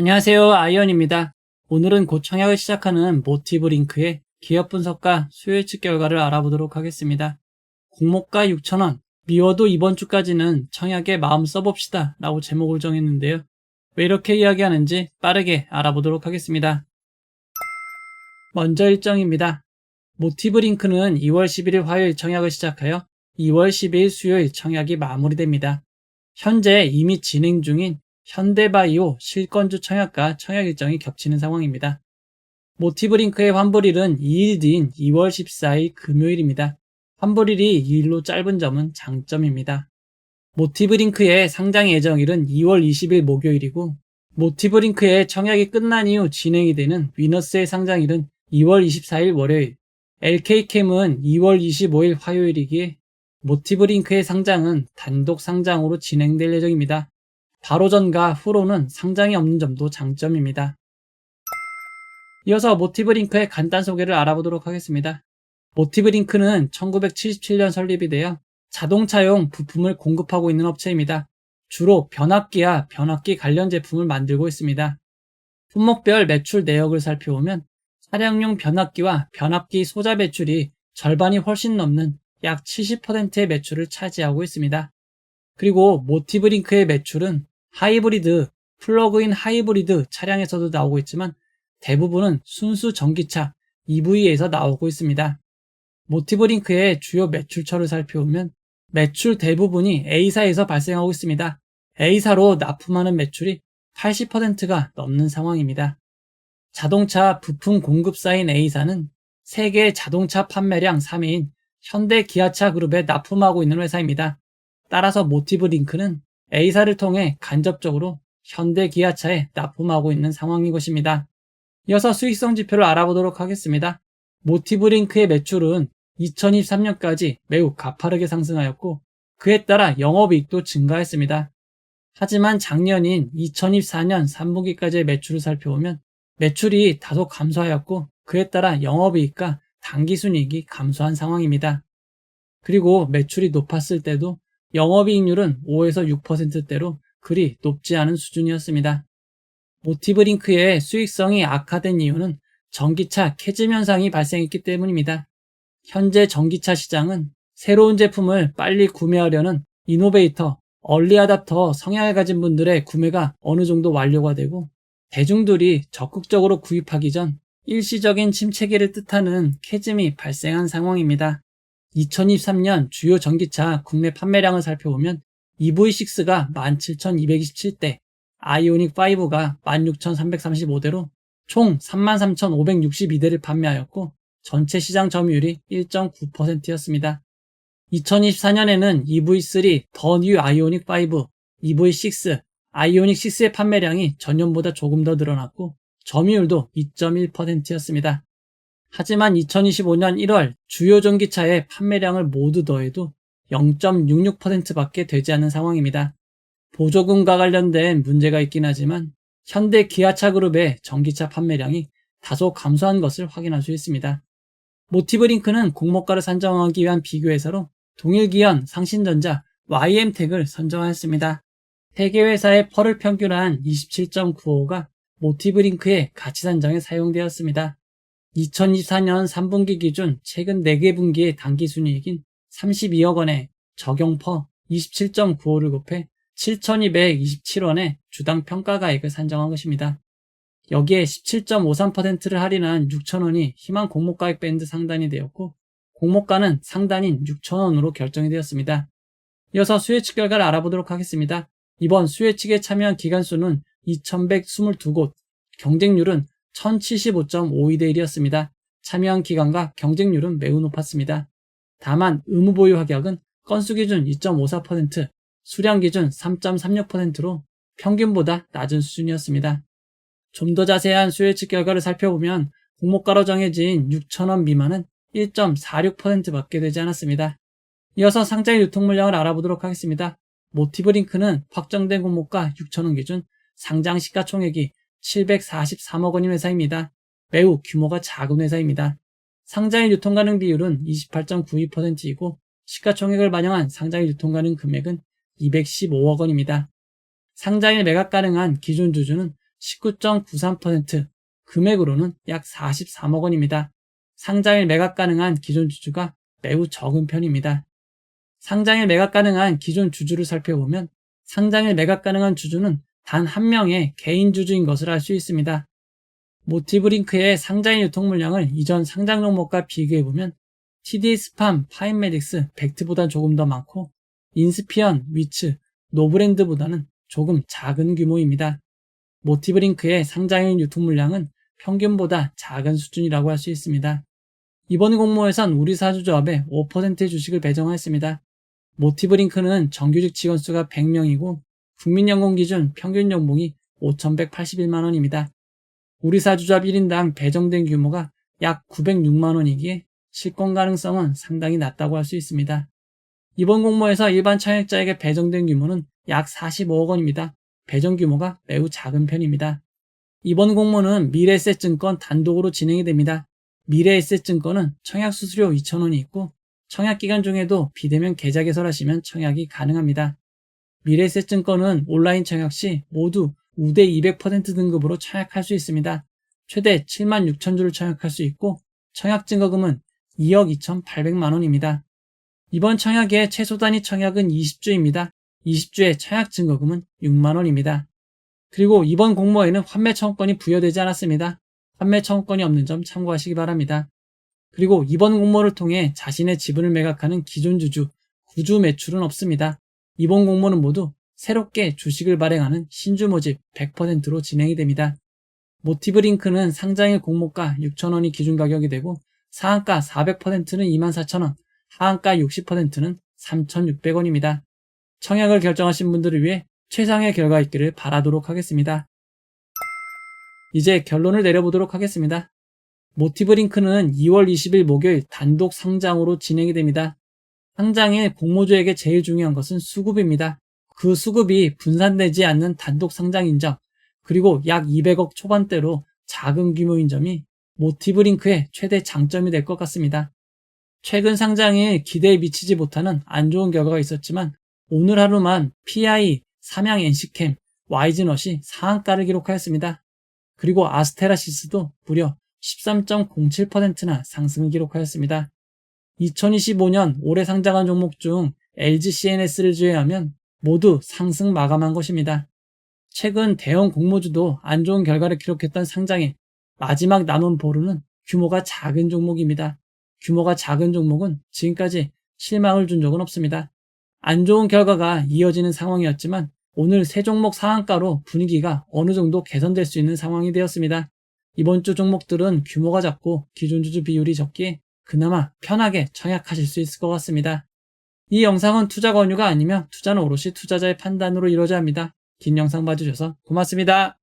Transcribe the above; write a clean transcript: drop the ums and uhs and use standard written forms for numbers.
안녕하세요. 아이언입니다. 오늘은 곧 청약을 시작하는 모티브링크의 기업 분석과 수요 예측 결과를 알아보도록 하겠습니다. 공모가 6,000원, 미워도 이번 주까지는 청약에 마음 써봅시다 라고 제목을 정했는데요. 왜 이렇게 이야기하는지 빠르게 알아보도록 하겠습니다. 먼저 일정입니다. 모티브링크는 2월 11일 화요일 청약을 시작하여 2월 12일 수요일 청약이 마무리됩니다. 현재 이미 진행 중인 현대바이오 실건주 청약과 청약 일정이 겹치는 상황입니다. 모티브링크의 환불일은 2일 뒤인 2월 14일 금요일입니다. 환불일이 2일로 짧은 점은 장점입니다. 모티브링크의 상장 예정일은 2월 20일 목요일이고, 모티브링크의 청약이 끝난 이후 진행이 되는 위너스의 상장일은 2월 24일 월요일, LK캠은 2월 25일 화요일이기에 모티브링크의 상장은 단독 상장으로 진행될 예정입니다. 바로 전과 후로는 상장이 없는 점도 장점입니다. 이어서 모티브링크의 간단 소개를 알아보도록 하겠습니다. 모티브링크는 1977년 설립이 되어 자동차용 부품을 공급하고 있는 업체입니다. 주로 변압기와 변압기 관련 제품을 만들고 있습니다. 품목별 매출 내역을 살펴보면 차량용 변압기와 변압기 소자 매출이 절반이 훨씬 넘는 약 70%의 매출을 차지하고 있습니다. 그리고 모티브링크의 매출은 하이브리드, 플러그인 하이브리드 차량에서도 나오고 있지만 대부분은 순수 전기차 EV에서 나오고 있습니다. 모티브링크의 주요 매출처를 살펴보면 매출 대부분이 A사에서 발생하고 있습니다. A사로 납품하는 매출이 80%가 넘는 상황입니다. 자동차 부품 공급사인 A사는 세계 자동차 판매량 3위인 현대 기아차 그룹에 납품하고 있는 회사입니다. 따라서 모티브링크는 A사를 통해 간접적으로 현대 기아차에 납품하고 있는 상황인 것입니다. 이어서 수익성 지표를 알아보도록 하겠습니다. 모티브링크의 매출은 2023년까지 매우 가파르게 상승하였고, 그에 따라 영업이익도 증가했습니다. 하지만 작년인 2024년 3분기까지의 매출을 살펴보면 매출이 다소 감소하였고, 그에 따라 영업이익과 당기순이익이 감소한 상황입니다. 그리고 매출이 높았을 때도 영업이익률은 5에서 6%대로 그리 높지 않은 수준이었습니다. 모티브링크의 수익성이 악화된 이유는 전기차 캐즘 현상이 발생했기 때문입니다. 현재 전기차 시장은 새로운 제품을 빨리 구매하려는 이노베이터, 얼리 아답터 성향을 가진 분들의 구매가 어느 정도 완료가 되고, 대중들이 적극적으로 구입하기 전 일시적인 침체기를 뜻하는 캐즘이 발생한 상황입니다. 2023년 주요 전기차 국내 판매량을 살펴보면 EV6가 17,227대, 아이오닉5가 16,335대로 총 33,562대를 판매하였고, 전체 시장 점유율이 1.9%였습니다. 2024년에는 EV3, 더 뉴 아이오닉5, EV6, 아이오닉6의 판매량이 전년보다 조금 더 늘어났고, 점유율도 2.1%였습니다. 하지만 2025년 1월 주요 전기차의 판매량을 모두 더해도 0.66%밖에 되지 않는 상황입니다. 보조금과 관련된 문제가 있긴 하지만 현대 기아차 그룹의 전기차 판매량이 다소 감소한 것을 확인할 수 있습니다. 모티브링크는 공모가를 산정하기 위한 비교회사로 동일기현, 상신전자, YM텍을 선정하였습니다. 세계 회사의 펄을 평균한 27.95가 모티브링크의 가치 산정에 사용되었습니다. 2024년 3분기 기준 최근 4개 분기의 당기순이익인 32억 원에 적용퍼 27.95를 곱해 7,227원의 주당 평가가액을 산정한 것입니다. 여기에 17.53%를 할인한 6,000원이 희망 공모가액 밴드 상단이 되었고, 공모가는 상단인 6,000원으로 결정이 되었습니다. 이어서 수혜측 결과를 알아보도록 하겠습니다. 이번 수혜측에 참여한 기관수는 2,122곳, 경쟁률은 1075.52대 1이었습니다. 참여한 기간과 경쟁률은 매우 높았습니다. 다만 의무 보유 확약은 건수 기준 2.54%, 수량 기준 3.36%로 평균보다 낮은 수준이었습니다. 좀 더 자세한 수요 예측 결과를 살펴보면 공모가로 정해진 6,000원 미만은 1.46%밖에 되지 않았습니다. 이어서 상장일 유통 물량을 알아보도록 하겠습니다. 모티브링크는 확정된 공모가 6,000원 기준 상장 시가총액이 743억 원인 회사입니다. 매우 규모가 작은 회사입니다. 상장일 유통 가능 비율은 28.92%이고 시가총액을 반영한 상장일 유통 가능 금액은 215억 원입니다. 상장일 매각 가능한 기존 주주는 19.93%, 금액으로는 약 43억 원입니다. 상장일 매각 가능한 기존 주주가 매우 적은 편입니다. 상장일 매각 가능한 기존 주주를 살펴보면 상장일 매각 가능한 주주는 단 한 명의 개인 주주인 것을 알 수 있습니다. 모티브링크의 상장일 유통 물량을 이전 상장 종목과 비교해보면 TD스팜, 파인메딕스, 벡트보다 조금 더 많고 인스피언, 위츠, 노브랜드보다는 조금 작은 규모입니다. 모티브링크의 상장일 유통 물량은 평균보다 작은 수준이라고 할 수 있습니다. 이번 공모에선 우리사주조합에 5%의 주식을 배정하였습니다. 모티브링크는 정규직 직원 수가 100명이고 국민연금 기준 평균 연봉이 5,181만원입니다. 우리사주조합 1인당 배정된 규모가 약 906만원이기에 실권 가능성은 상당히 낮다고 할 수 있습니다. 이번 공모에서 일반 청약자에게 배정된 규모는 약 45억 원입니다. 배정 규모가 매우 작은 편입니다. 이번 공모는 미래에셋증권 단독으로 진행이 됩니다. 미래에셋증권은 청약 수수료 2,000원이 있고 청약 기간 중에도 비대면 계좌 개설하시면 청약이 가능합니다. 미래에셋증권은 온라인 청약 시 모두 우대 200% 등급으로 청약할 수 있습니다. 최대 7만 6천 주를 청약할 수 있고 청약 증거금은 2억 2,800만 원입니다. 이번 청약의 최소 단위 청약은 20주입니다. 20주의 청약 증거금은 6만 원입니다. 그리고 이번 공모에는 환매 청구권이 부여되지 않았습니다. 환매 청구권이 없는 점 참고하시기 바랍니다. 그리고 이번 공모를 통해 자신의 지분을 매각하는 기존 주주, 구주 매출은 없습니다. 이번 공모는 모두 새롭게 주식을 발행하는 신주 모집 100%로 진행이 됩니다. 모티브링크는 상장일 공모가 6,000원이 기준 가격이 되고 상한가 400%는 24,000원, 하한가 60%는 3,600원입니다. 청약을 결정하신 분들을 위해 최상의 결과 있기를 바라도록 하겠습니다. 이제 결론을 내려보도록 하겠습니다. 모티브링크는 2월 20일 목요일 단독 상장으로 진행이 됩니다. 상장일 공모주에게 제일 중요한 것은 수급입니다. 그 수급이 분산되지 않는 단독 상장인 점, 그리고 약 200억 초반대로 작은 규모인 점이 모티브링크의 최대 장점이 될 것 같습니다. 최근 상장일 기대에 미치지 못하는 안 좋은 결과가 있었지만 오늘 하루만 PI, 삼양 NC캠, 와이즈넛이 상한가를 기록하였습니다. 그리고 아스테라시스도 무려 13.07%나 상승을 기록하였습니다. 2025년 올해 상장한 종목 중 LGCNS를 제외하면 모두 상승 마감한 것입니다. 최근 대형 공모주도 안 좋은 결과를 기록했던 상장일 마지막 남은 보루는 규모가 작은 종목입니다. 규모가 작은 종목은 지금까지 실망을 준 적은 없습니다. 안 좋은 결과가 이어지는 상황이었지만 오늘 세 종목 상한가로 분위기가 어느 정도 개선될 수 있는 상황이 되었습니다. 이번 주 종목들은 규모가 작고 기존 주주 비율이 적기에 그나마 편하게 청약하실 수 있을 것 같습니다. 이 영상은 투자 권유가 아니며 투자는 오롯이 투자자의 판단으로 이루어져야 합니다. 긴 영상 봐주셔서 고맙습니다.